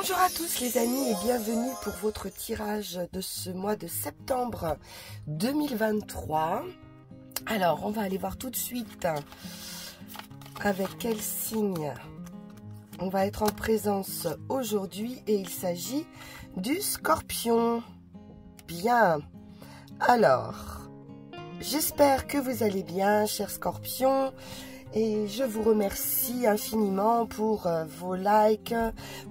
Bonjour à tous les amis et bienvenue pour votre tirage de ce mois de septembre 2023. Alors on va aller voir tout de suite avec quel signe on va être en présence aujourd'hui et il s'agit du Scorpion. Bien, alors j'espère que vous allez bien chers Scorpions. Et je vous remercie infiniment pour vos likes,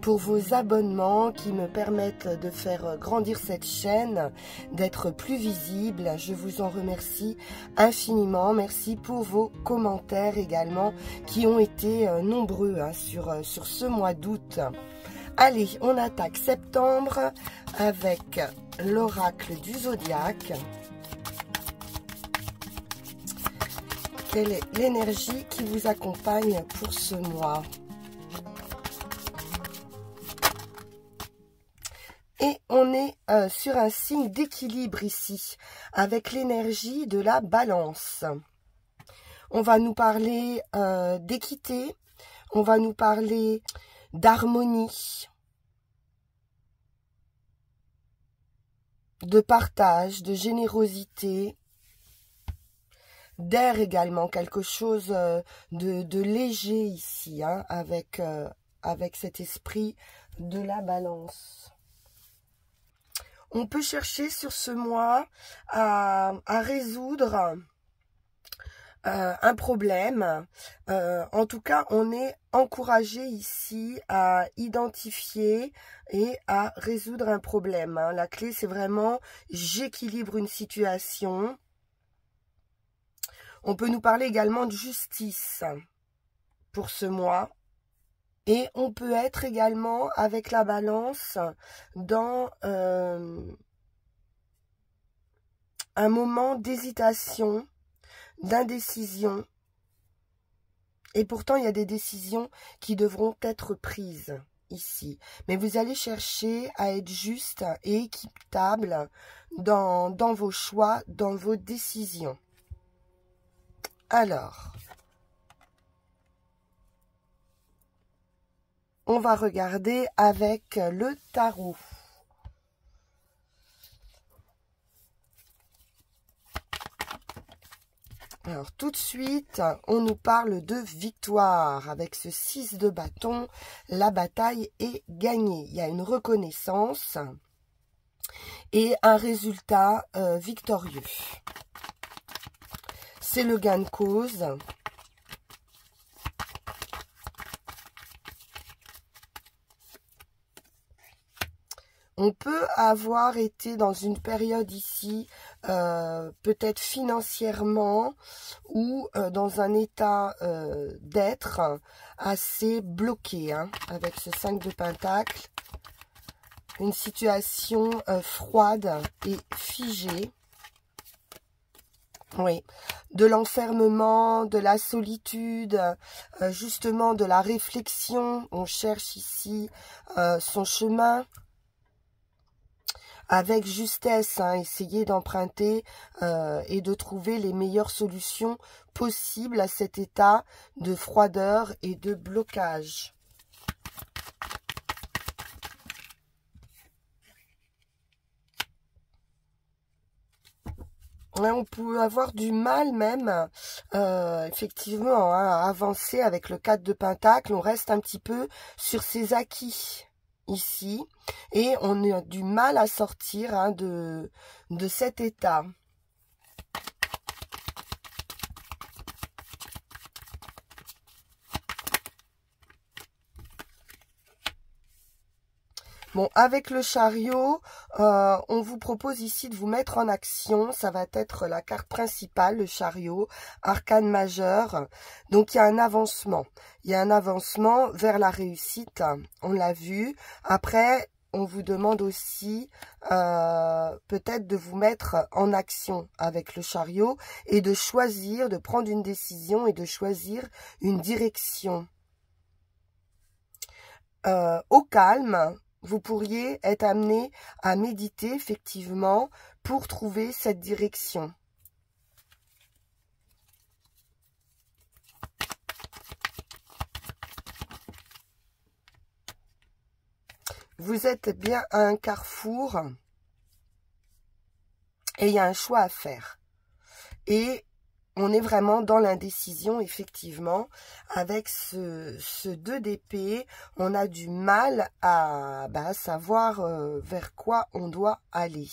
pour vos abonnements qui me permettent de faire grandir cette chaîne, d'être plus visible. Je vous en remercie infiniment. Merci pour vos commentaires également qui ont été nombreux sur ce mois d'août. Allez, on attaque septembre avec l'oracle du zodiaque. Quelle est l'énergie qui vous accompagne pour ce mois? Et on est sur un signe d'équilibre ici, avec l'énergie de la balance. On va nous parler d'équité, on va nous parler d'harmonie, de partage, de générosité, d'air également, quelque chose de léger ici, hein, avec cet esprit de la balance. On peut chercher sur ce mois à résoudre un problème. En tout cas, on est encouragé ici à identifier et à résoudre un problème. Hein. La clé, c'est vraiment j'équilibre une situation. On peut nous parler également de justice pour ce mois. Et on peut être également avec la balance dans un moment d'hésitation, d'indécision. Et pourtant, il y a des décisions qui devront être prises ici. Mais vous allez chercher à être juste et équitable dans vos choix, dans vos décisions. Alors, on va regarder avec le tarot. Alors, tout de suite, on nous parle de victoire. Avec ce 6 de bâton, la bataille est gagnée. Il y a une reconnaissance et un résultat victorieux. C'est le gain de cause. On peut avoir été dans une période ici, peut-être financièrement ou dans un état d'être assez bloqué, hein, avec ce 5 de Pentacle. Une situation froide et figée. Oui, de l'enfermement, de la solitude, justement de la réflexion. On cherche ici son chemin avec justesse, hein, essayer d'emprunter et de trouver les meilleures solutions possibles à cet état de froideur et de blocage. On peut avoir du mal même, effectivement, hein, à avancer avec le 4 de Pentacle. On reste un petit peu sur ses acquis ici. Et on a du mal à sortir, hein, de cet état. Bon, avec le chariot, on vous propose ici de vous mettre en action. Ça va être la carte principale, le chariot, arcane majeur. Donc, il y a un avancement. Il y a un avancement vers la réussite, on l'a vu. Après, on vous demande aussi peut-être de vous mettre en action avec le chariot et de choisir, de prendre une décision et de choisir une direction. Au calme. Vous pourriez être amené à méditer, effectivement, pour trouver cette direction. vous êtes bien à un carrefour et il y a un choix à faire. Et on est vraiment dans l'indécision, effectivement. Avec ce 2 d'épée, on a du mal à savoir vers quoi on doit aller.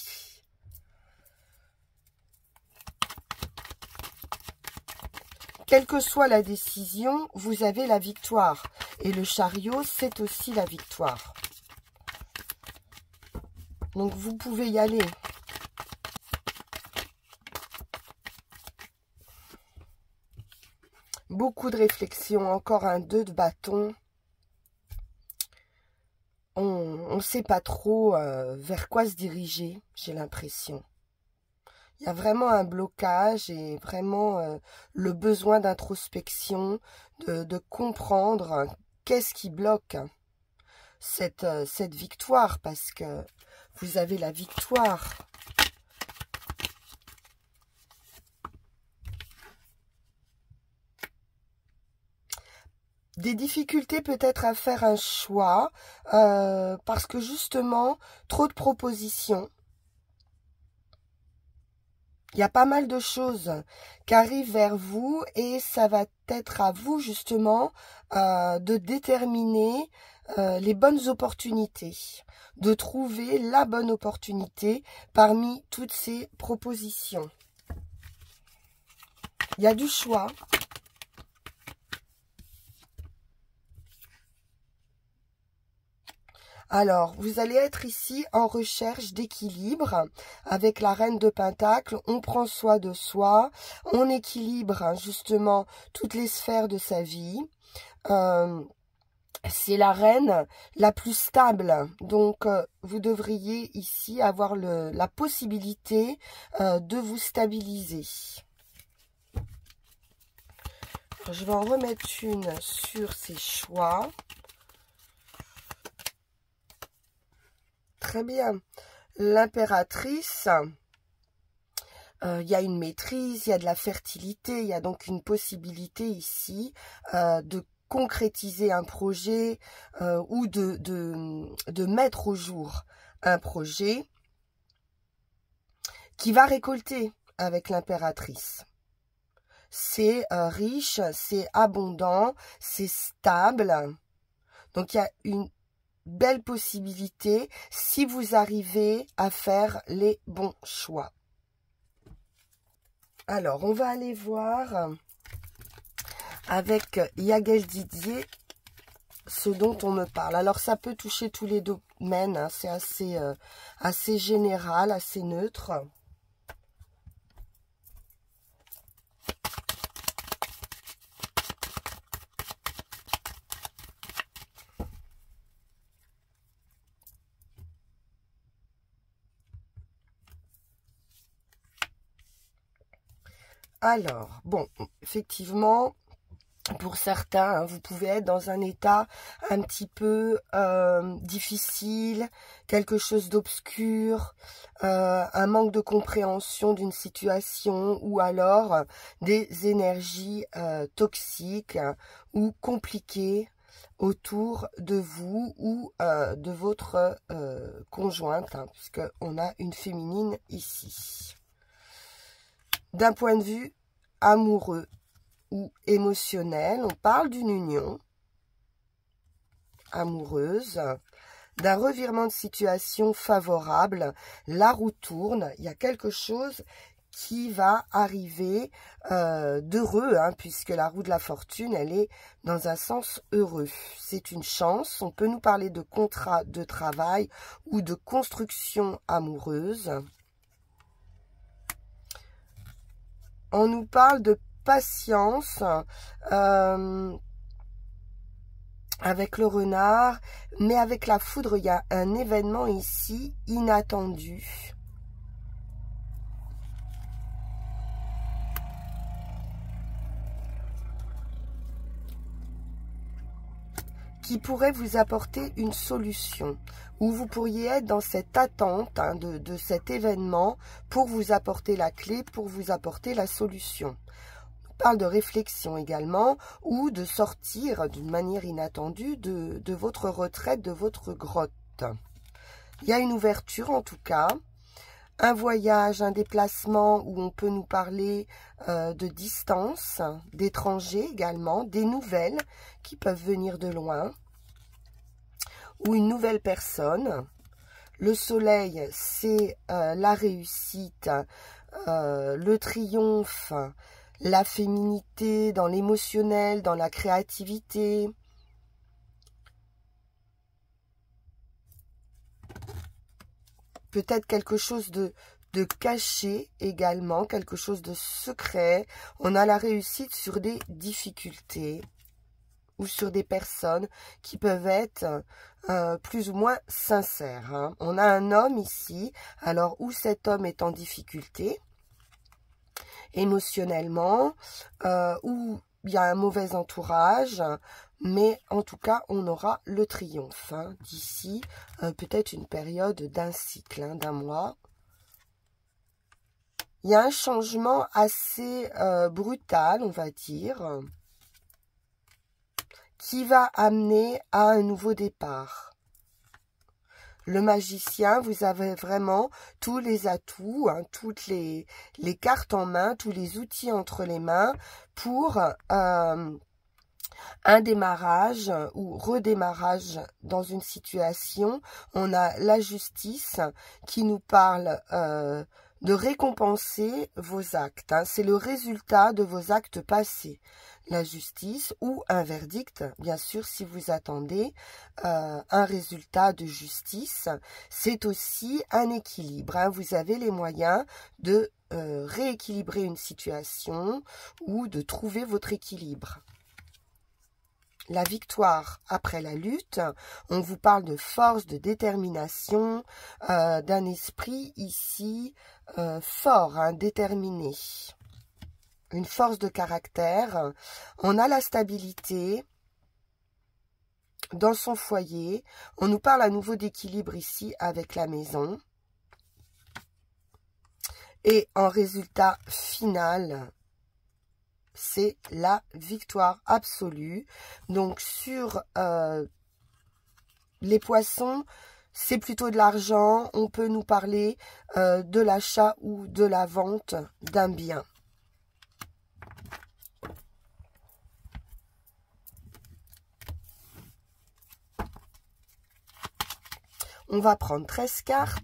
Quelle que soit la décision, vous avez la victoire. Et le chariot, c'est aussi la victoire. Donc, vous pouvez y aller. Beaucoup de réflexion. Encore un 2 de bâton. On ne sait pas trop vers quoi se diriger, j'ai l'impression. Il y a vraiment un blocage et vraiment le besoin d'introspection, de comprendre qu'est-ce qui bloque cette victoire, parce que vous avez la victoire. Des difficultés peut-être à faire un choix, parce que justement, trop de propositions. Il y a pas mal de choses qui arrivent vers vous et ça va être à vous justement de déterminer les bonnes opportunités, de trouver la bonne opportunité parmi toutes ces propositions. Il y a du choix. Alors, vous allez être ici en recherche d'équilibre avec la reine de Pentacle. On prend soin de soi, on équilibre justement toutes les sphères de sa vie. C'est la reine la plus stable. Donc, vous devriez ici avoir la possibilité de vous stabiliser. Je vais en remettre une sur ces choix. Très bien. L'impératrice, il y a une maîtrise, il y a de la fertilité, il y a donc une possibilité ici de concrétiser un projet ou de mettre au jour un projet qui va récolter avec l'impératrice. C'est riche, c'est abondant, c'est stable. Donc, il y a une belle possibilité si vous arrivez à faire les bons choix. Alors, on va aller voir avec Yaghel Didier ce dont on me parle. Alors, ça peut toucher tous les domaines, hein. C'est assez général, assez neutre. Alors, bon, effectivement, pour certains, hein, vous pouvez être dans un état un petit peu difficile, quelque chose d'obscur, un manque de compréhension d'une situation ou alors des énergies toxiques ou compliquées autour de vous ou de votre conjointe, hein, puisqu'on a une féminine ici. D'un point de vue amoureux ou émotionnel, on parle d'une union amoureuse, d'un revirement de situation favorable. La roue tourne, il y a quelque chose qui va arriver d'heureux, hein, puisque la roue de la fortune, elle est dans un sens heureux. C'est une chance. On peut nous parler de contrat de travail ou de construction amoureuse. On nous parle de patience avec le renard, mais avec la foudre, il y a un événement ici inattendu. Qui pourrait vous apporter une solution, où vous pourriez être dans cette attente, hein, de cet événement pour vous apporter la clé, pour vous apporter la solution. On parle de réflexion également, ou de sortir d'une manière inattendue de votre retraite, de votre grotte. porte. Il y a une ouverture en tout cas. Un voyage, un déplacement où on peut nous parler de distance, d'étrangers également, des nouvelles qui peuvent venir de loin, ou une nouvelle personne. Le soleil, c'est la réussite, le triomphe, la féminité dans l'émotionnel, dans la créativité. Peut-être quelque chose de caché également, quelque chose de secret. On a la réussite sur des difficultés ou sur des personnes qui peuvent être plus ou moins sincères. Hein. On a un homme ici, alors où cet homme est en difficulté, émotionnellement, où il y a un mauvais entourage, mais en tout cas, on aura le triomphe hein, d'ici, peut-être une période d'un cycle, hein, d'un mois. Il y a un changement assez brutal, on va dire, qui va amener à un nouveau départ. Le magicien, vous avez vraiment tous les atouts, hein, toutes les cartes en main, tous les outils entre les mains pour un démarrage ou redémarrage dans une situation. On a la justice qui nous parle de récompenser vos actes. Hein. C'est le résultat de vos actes passés. La justice ou un verdict, bien sûr, si vous attendez un résultat de justice. C'est aussi un équilibre. Hein. Vous avez les moyens de rééquilibrer une situation ou de trouver votre équilibre. La victoire après la lutte, on vous parle de force, de détermination, d'un esprit ici fort, hein, déterminé. Une force de caractère. On a la stabilité dans son foyer. On nous parle à nouveau d'équilibre ici avec la maison. Et en résultat final, c'est la victoire absolue. Donc sur les poissons, c'est plutôt de l'argent. On peut nous parler de l'achat ou de la vente d'un bien. On va prendre 13 cartes.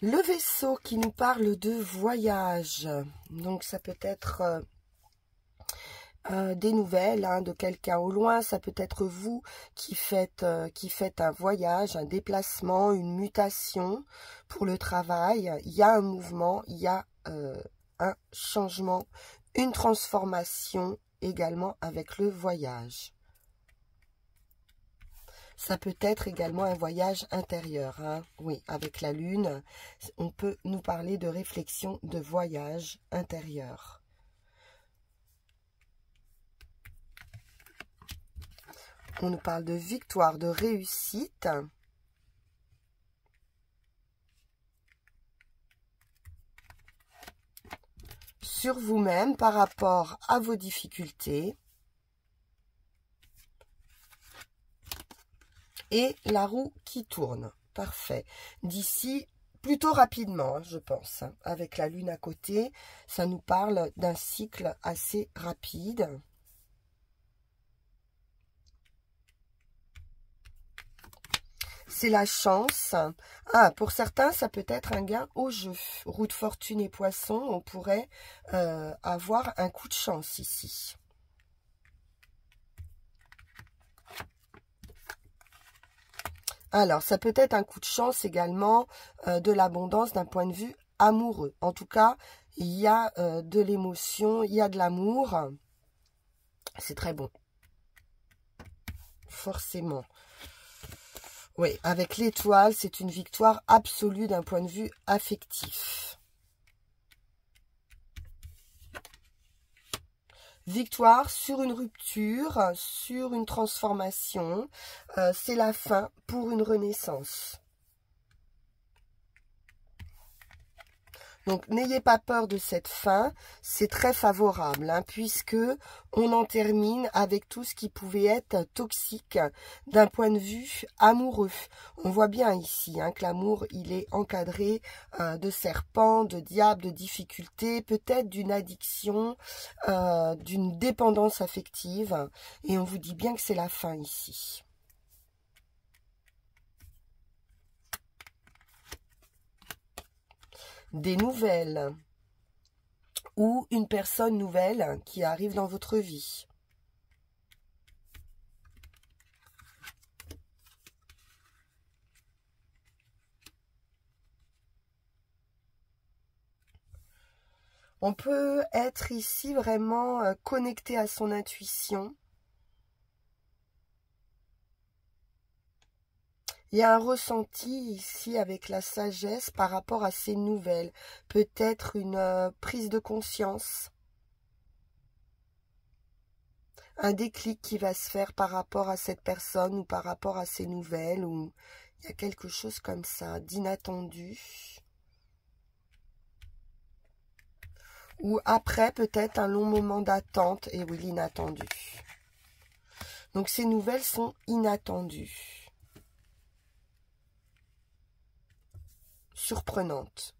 Le vaisseau qui nous parle de voyage. Donc ça peut être des nouvelles hein, de quelqu'un au loin. Ça peut être vous qui faites un voyage, un déplacement, une mutation pour le travail. Il y a un mouvement, il y a un changement, une transformation également avec le voyage. Ça peut être également un voyage intérieur. Hein. Oui, avec la lune, on peut nous parler de réflexion, de voyage intérieur. On nous parle de victoire, de réussite. Sur vous-même par rapport à vos difficultés. Et la roue qui tourne. Parfait. D'ici, plutôt rapidement, je pense. Hein. Avec la lune à côté, ça nous parle d'un cycle assez rapide. C'est la chance. Ah, pour certains, ça peut être un gain au jeu. Roue de fortune et poisson, on pourrait avoir un coup de chance ici. Alors, ça peut être un coup de chance également, de l'abondance d'un point de vue amoureux. En tout cas, il y a de l'émotion, il y a de l'amour. C'est très bon. Forcément. Oui, avec l'étoile, c'est une victoire absolue d'un point de vue affectif. Victoire sur une rupture, sur une transformation. C'est la fin pour une renaissance. Donc, n'ayez pas peur de cette fin, c'est très favorable, hein, puisque on en termine avec tout ce qui pouvait être toxique d'un point de vue amoureux. On voit bien ici hein, que l'amour, il est encadré de serpents, de diables, de difficultés, peut-être d'une addiction, d'une dépendance affective, et on vous dit bien que c'est la fin ici. Des nouvelles ou une personne nouvelle qui arrive dans votre vie. On peut être ici vraiment connecté à son intuition. Il y a un ressenti ici avec la sagesse par rapport à ces nouvelles. Peut-être une prise de conscience. Un déclic qui va se faire par rapport à cette personne ou par rapport à ces nouvelles. Ou il y a quelque chose comme ça, d'inattendu. Ou après peut-être un long moment d'attente. Et oui, l'inattendu. Donc ces nouvelles sont inattendues. Surprenantes.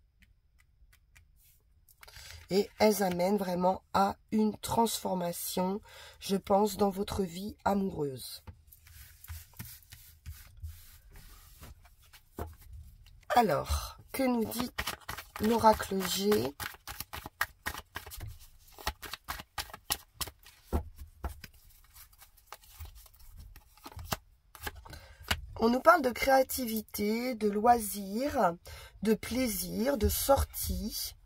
Et elles amènent vraiment à une transformation, je pense, dans votre vie amoureuse. Alors, que nous dit l'oracle G ? On nous parle de créativité, de loisirs, de plaisir, de sortie,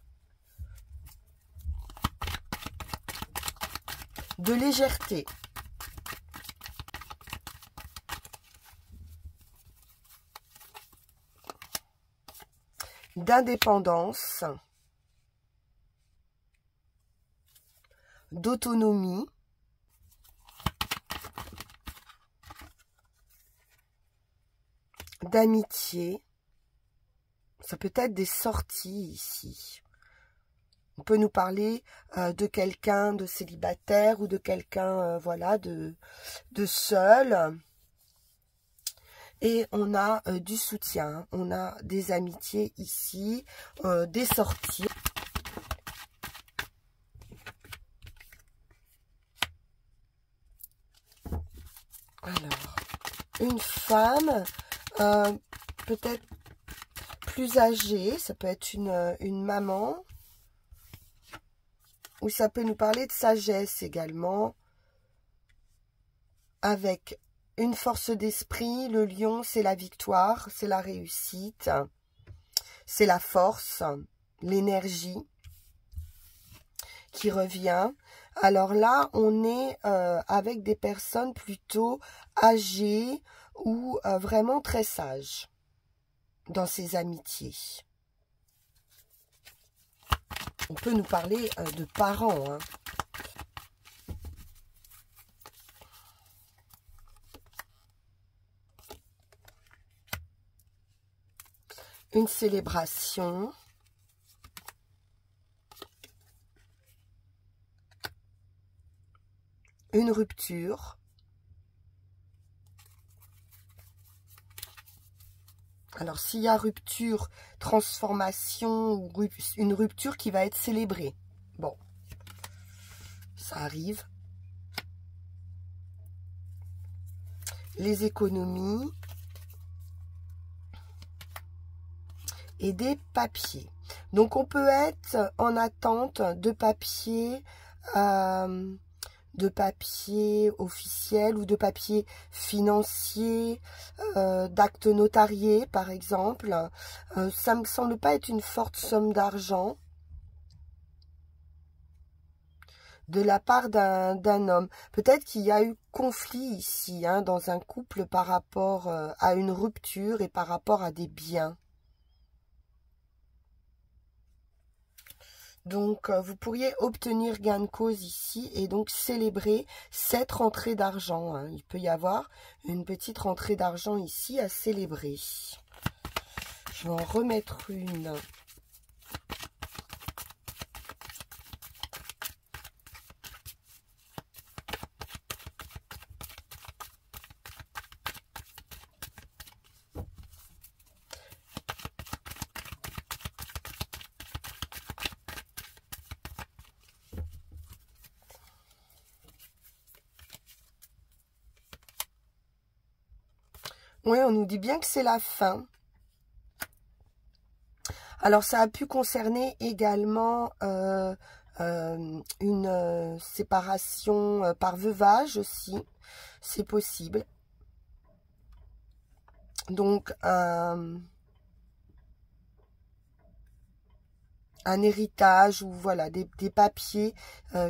de légèreté. D'indépendance, d'autonomie, d'amitié. Ça peut être des sorties ici. On peut nous parler de quelqu'un de célibataire ou de quelqu'un voilà, de seul. Et on a du soutien, on a des amitiés ici, des sorties. Alors, une femme, peut-être plus âgée, ça peut être une maman, ou ça peut nous parler de sagesse également, avec une force d'esprit. Le lion, c'est la victoire, c'est la réussite, c'est la force, l'énergie qui revient. Alors là, on est avec des personnes plutôt âgées ou vraiment très sages dans ces amitiés. On peut nous parler de parents, hein. Une célébration. Une rupture. Alors, s'il y a rupture, transformation, ou une rupture qui va être célébrée. Bon, ça arrive. Les économies. Et des papiers. Donc, on peut être en attente de papiers officiels ou de papiers financiers, d'actes notariés, par exemple. Ça ne me semble pas être une forte somme d'argent de la part d'un homme. Peut-être qu'il y a eu conflit ici, hein, dans un couple par rapport à une rupture et par rapport à des biens. Donc, vous pourriez obtenir gain de cause ici et donc célébrer cette rentrée d'argent, hein. Il peut y avoir une petite rentrée d'argent ici à célébrer. Je vais en remettre une. Oui, on nous dit bien que c'est la fin. Alors, ça a pu concerner également une séparation par veuvage aussi. C'est possible. Donc, un héritage ou voilà des papiers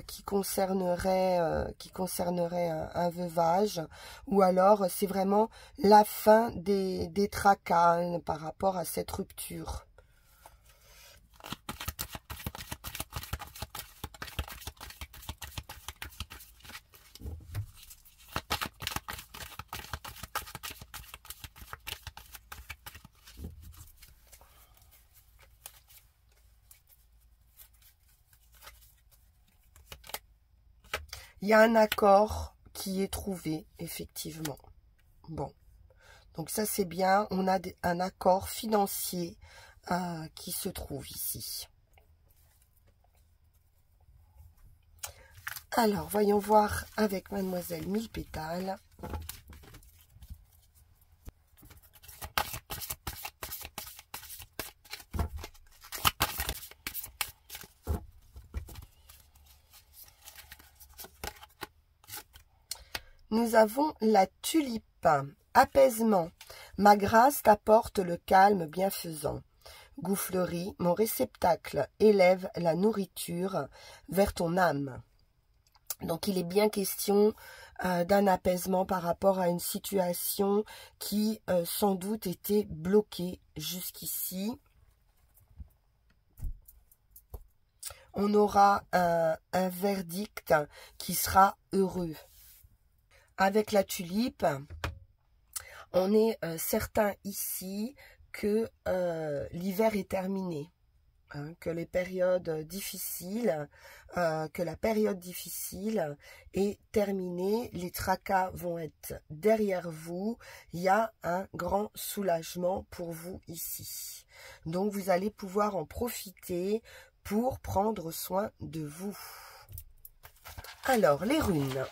qui concerneraient un veuvage, ou alors c'est vraiment la fin des tracas, hein, par rapport à cette rupture. Il y a un accord qui est trouvé, effectivement. Bon, donc ça c'est bien. On a un accord financier qui se trouve ici. Alors, voyons voir avec Mademoiselle Mille Pétales. Nous avons la tulipe, apaisement. Ma grâce t'apporte le calme bienfaisant. Gouflerie, mon réceptacle élève la nourriture vers ton âme. Donc il est bien question d'un apaisement par rapport à une situation qui sans doute était bloquée jusqu'ici. On aura un verdict qui sera heureux. Avec la tulipe, on est certain ici que l'hiver est terminé, hein, que les périodes difficiles, que la période difficile est terminée, les tracas vont être derrière vous, il y a un grand soulagement pour vous ici. Donc vous allez pouvoir en profiter pour prendre soin de vous. Alors, les runes.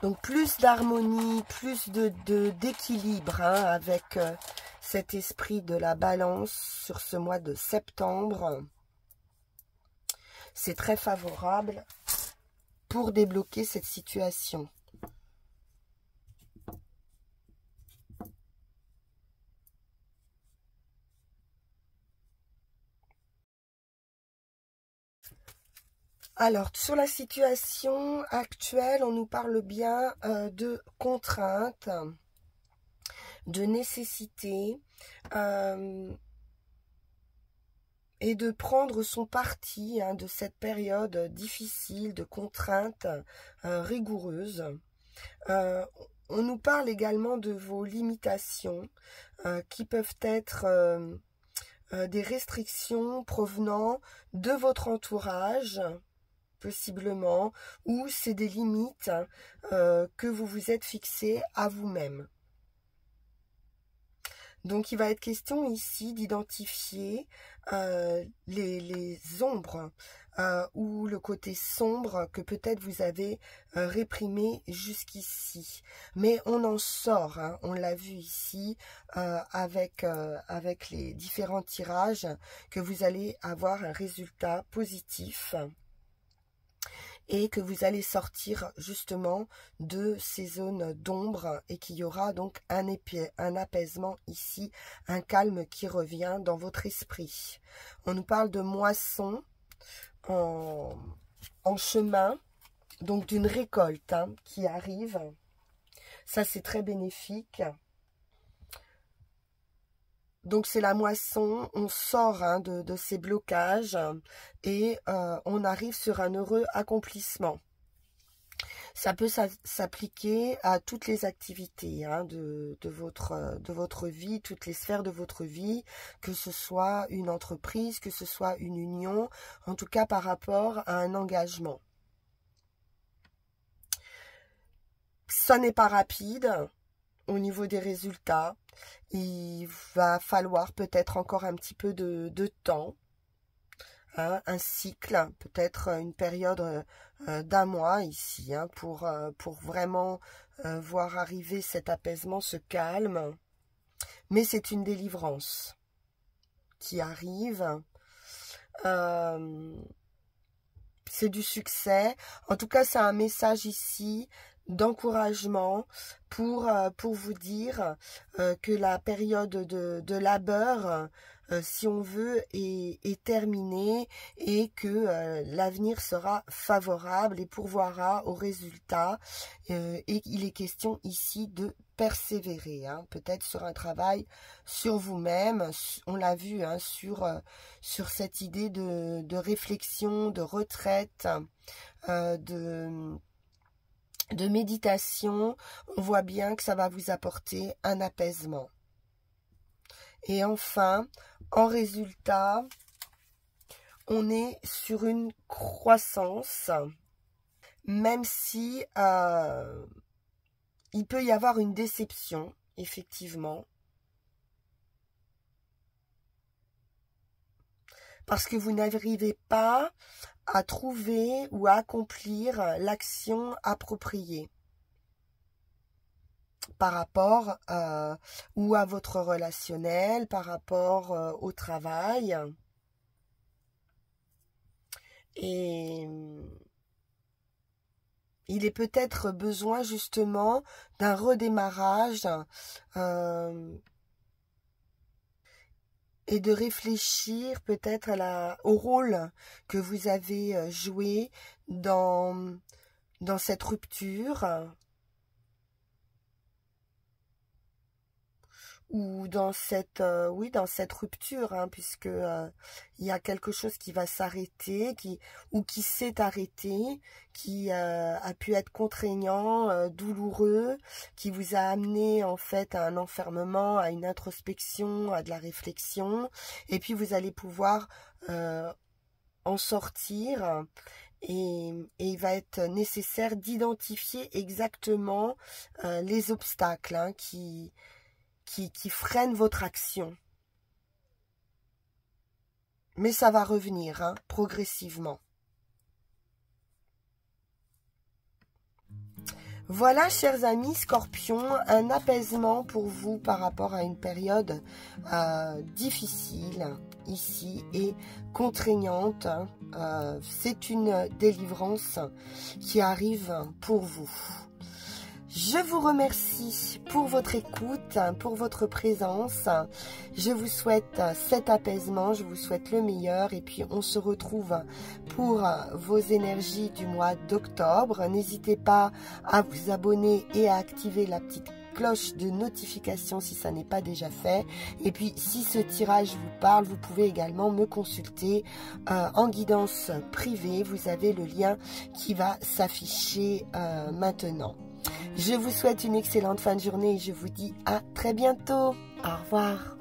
Donc plus d'harmonie, plus d'équilibre, hein, avec cet esprit de la balance sur ce mois de septembre. C'est très favorable pour débloquer cette situation. Alors, sur la situation actuelle, on nous parle bien de contraintes, de nécessité, et de prendre son parti, hein, de cette période difficile, de contraintes rigoureuses. On nous parle également de vos limitations qui peuvent être des restrictions provenant de votre entourage, possiblement, ou c'est des limites que vous vous êtes fixées à vous-même. Donc, il va être question ici d'identifier les ombres ou le côté sombre que peut-être vous avez réprimé jusqu'ici. Mais on en sort, hein, on l'a vu ici avec les différents tirages, que vous allez avoir un résultat positif. Et que vous allez sortir justement de ces zones d'ombre et qu'il y aura donc un apaisement ici, un calme qui revient dans votre esprit. On nous parle de moisson en chemin, donc d'une récolte hein, qui arrive. Ça, c'est très bénéfique. Donc, c'est la moisson. On sort hein, de ces blocages et on arrive sur un heureux accomplissement. Ça peut s'appliquer à toutes les activités hein, de votre vie, toutes les sphères de votre vie, que ce soit une entreprise, que ce soit une union, en tout cas par rapport à un engagement. Ça n'est pas rapide au niveau des résultats. Il va falloir peut-être encore un petit peu de temps. Hein, un cycle, peut-être une période d'un mois ici, hein, pour vraiment voir arriver cet apaisement, ce calme. Mais c'est une délivrance qui arrive. C'est du succès. En tout cas, c'est un message ici d'encouragement pour vous dire que la période de labeur, si on veut, est terminée et que l'avenir sera favorable et pourvoira aux résultats. Et il est question ici de persévérer, hein, peut-être sur un travail sur vous-même. On l'a vu hein, sur cette idée de réflexion, de retraite, de méditation. On voit bien que ça va vous apporter un apaisement. Et enfin, en résultat, on est sur une croissance, même si il peut y avoir une déception, effectivement, parce que vous n'arrivez pas à trouver ou à accomplir l'action appropriée par rapport ou à votre relationnel, par rapport au travail. Et il est peut-être besoin justement d'un redémarrage et de réfléchir peut-être au rôle que vous avez joué dans cette rupture ou dans cette rupture hein, puisque il y a quelque chose qui va s'arrêter ou qui s'est arrêté, qui a pu être contraignant, douloureux, qui vous a amené en fait à un enfermement, à une introspection, à de la réflexion, et puis vous allez pouvoir en sortir. Et il va être nécessaire d'identifier exactement les obstacles hein, qui freinent votre action. Mais ça va revenir hein, progressivement. Voilà, chers amis Scorpions, un apaisement pour vous par rapport à une période difficile ici et contraignante. C'est une délivrance qui arrive pour vous. Je vous remercie pour votre écoute, pour votre présence. Je vous souhaite cet apaisement, je vous souhaite le meilleur. Et puis on se retrouve pour vos énergies du mois d'octobre. N'hésitez pas à vous abonner et à activer la petite cloche de notification si ça n'est pas déjà fait. Et puis si ce tirage vous parle, vous pouvez également me consulter en guidance privée. Vous avez le lien qui va s'afficher maintenant. Je vous souhaite une excellente fin de journée et je vous dis à très bientôt. Au revoir.